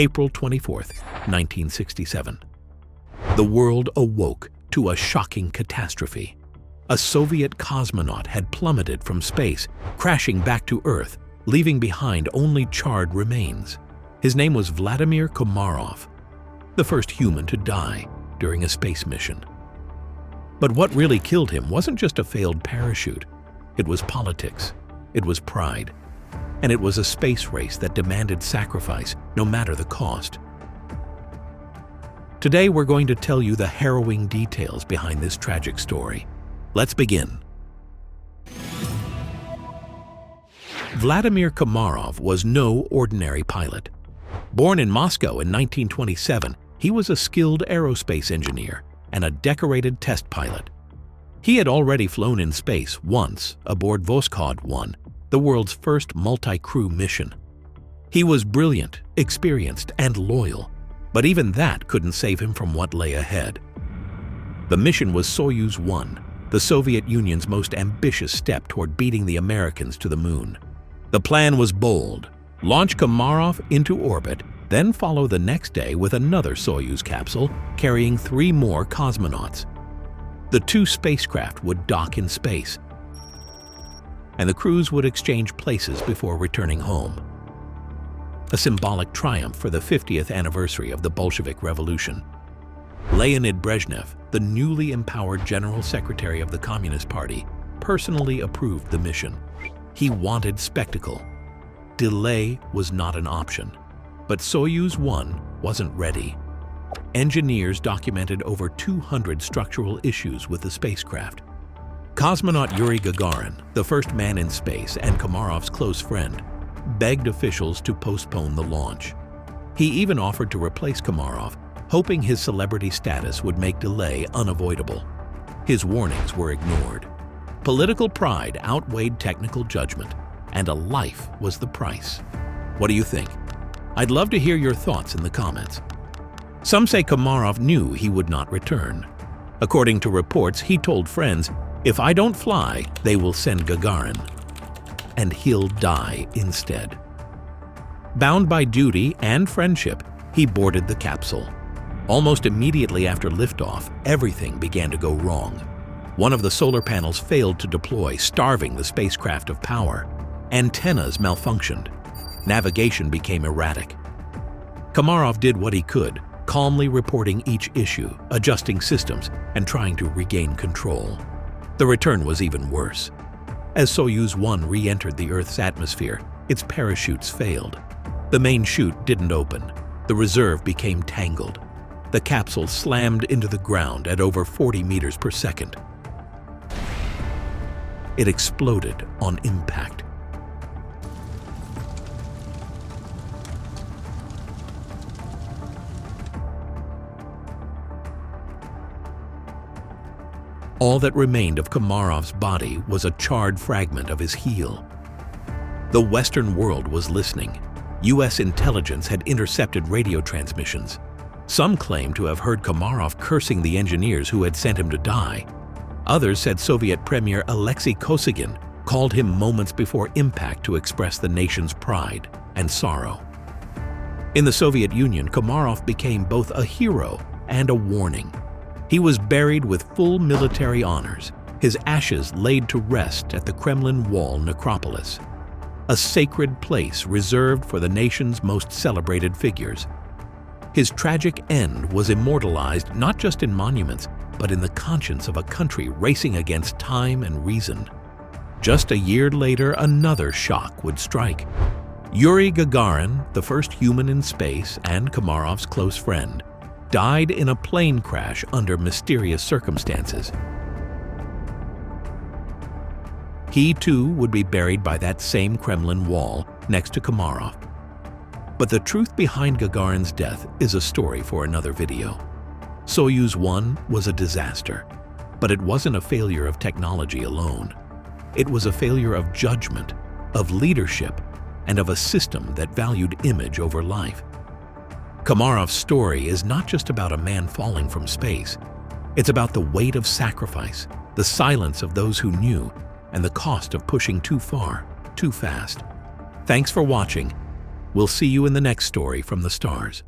April 24th, 1967. The world awoke to a shocking catastrophe. A Soviet cosmonaut had plummeted from space, crashing back to Earth, leaving behind only charred remains. His name was Vladimir Komarov, the first human to die during a space mission. But what really killed him wasn't just a failed parachute. It was politics, it was pride, and it was a space race that demanded sacrifice, no matter the cost. Today we're going to tell you the harrowing details behind this tragic story. Let's begin. Vladimir Komarov was no ordinary pilot. Born in Moscow in 1927, he was a skilled aerospace engineer and a decorated test pilot. He had already flown in space once aboard Voskhod 1, the world's first multi-crew mission. He was brilliant, experienced, and loyal, but even that couldn't save him from what lay ahead. The mission was Soyuz 1, the Soviet Union's most ambitious step toward beating the Americans to the moon. The plan was bold: launch Komarov into orbit, then follow the next day with another Soyuz capsule carrying 3 more cosmonauts. The 2 spacecraft would dock in space, and the crews would exchange places before returning home. A symbolic triumph for the 50th anniversary of the Bolshevik Revolution. Leonid Brezhnev, the newly empowered General Secretary of the Communist Party, personally approved the mission. He wanted spectacle. Delay was not an option. But Soyuz 1 wasn't ready. Engineers documented over 200 structural issues with the spacecraft. Cosmonaut Yuri Gagarin, the first man in space and Komarov's close friend, begged officials to postpone the launch. He even offered to replace Komarov, hoping his celebrity status would make delay unavoidable. His warnings were ignored. Political pride outweighed technical judgment, and a life was the price. What do you think? I'd love to hear your thoughts in the comments. Some say Komarov knew he would not return. According to reports, he told friends, "If I don't fly, they will send Gagarin, and he'll die instead." Bound by duty and friendship, he boarded the capsule. Almost immediately after liftoff, everything began to go wrong. One of the solar panels failed to deploy, starving the spacecraft of power. Antennas malfunctioned. Navigation became erratic. Komarov did what he could, calmly reporting each issue, adjusting systems, and trying to regain control. The return was even worse. As Soyuz 1 re-entered the Earth's atmosphere, its parachutes failed. The main chute didn't open. The reserve became tangled. The capsule slammed into the ground at over 40 meters per second. It exploded on impact. All that remained of Komarov's body was a charred fragment of his heel. The Western world was listening. U.S. intelligence had intercepted radio transmissions. Some claimed to have heard Komarov cursing the engineers who had sent him to die. Others said Soviet Premier Alexei Kosygin called him moments before impact to express the nation's pride and sorrow. In the Soviet Union, Komarov became both a hero and a warning. He was buried with full military honors, his ashes laid to rest at the Kremlin Wall necropolis, a sacred place reserved for the nation's most celebrated figures. His tragic end was immortalized not just in monuments, but in the conscience of a country racing against time and reason. Just a year later, another shock would strike. Yuri Gagarin, the first human in space and Komarov's close friend, died in a plane crash under mysterious circumstances. He too would be buried by that same Kremlin wall next to Komarov. But the truth behind Gagarin's death is a story for another video. Soyuz 1 was a disaster, but it wasn't a failure of technology alone. It was a failure of judgment, of leadership, and of a system that valued image over life. Komarov's story is not just about a man falling from space. It's about the weight of sacrifice, the silence of those who knew, and the cost of pushing too far, too fast. Thanks for watching. We'll see you in the next story from the stars.